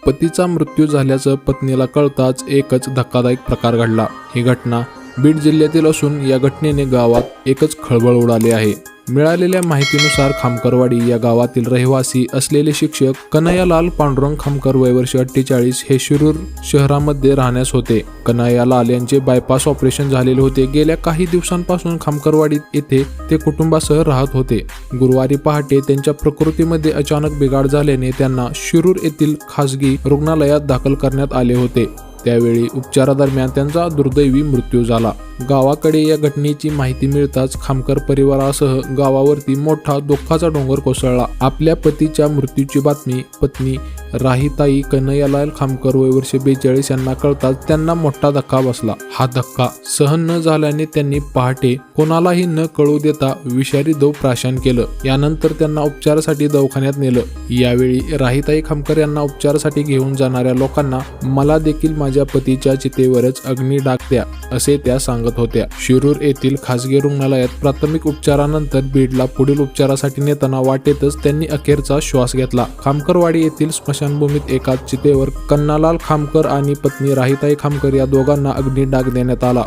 पतीचा मृत्यू झाल्याचं पत्नीला कळताच एकच धक्कादायक प्रकार घडला। ही घटना बीड जिल्ह्यातील असून या घटनेने गावात एकच खळबळ उडाली आहे। मिळालेल्या माहितीनुसार खामकरवाडी या गावातील रहिवासी असलेले शिक्षक कन्हैयालाल पांडुरंग खामकर वय वर्ष 48 हे शिरूर शहरामध्ये राहण्यास होते। कन्हैयालाल यांचे बायपास ऑपरेशन झालेले होते। गेल्या काही दिवसांपासून खामकरवाडीत येथे ते कुटुंबासह राहत होते। गुरुवारी पहाटे त्यांच्या प्रकृतीमध्ये अचानक बिघाड झाल्याने त्यांना शिरूर येथील खासगी रुग्णालयात दाखल करण्यात आले होते। त्यावेळी उपचारादरम्यान त्यांचा दुर्दैवी मृत्यू झाला। गावाकडे या घटनेची माहिती मिळताच खामकर परिवारासह गावावरती मोठा दुःखाचा डोंगर कोसळला। आपल्या पतीच्या मृत्यूची बातमी पत्नी राहीताई कन्हैयालाल खामकर वय वर्ष 42 यांना कळताच त्यांना मोठा धक्का बसला। हा धक्का सहन न झाल्याने त्यांनी पहाटे कोणालाही न कळू देता विषारी दव प्राशन केलं। यानंतर त्यांना उपचारासाठी दवाखान्यात नेलं। यावेळी राहीताई खामकर यांना उपचारासाठी घेऊन जाणाऱ्या लोकांना मला देखील माझ्या पतीच्या चितेवरच अग्नी डाग द्या असे त्या सांगत होत्या। शिरूर येथील खासगी रुग्णालयात प्राथमिक उपचारानंतर बीडला पुढील उपचारासाठी नेताना वाटेतच त्यांनी अखेरचा श्वास घेतला। खामकरवाडी येथील स्मशानभूमीत एका चितेवर कन्हैयालाल खामकर आणि पत्नी राहीताई खामकर या दोघांना अग्नी डाग देण्यात आला।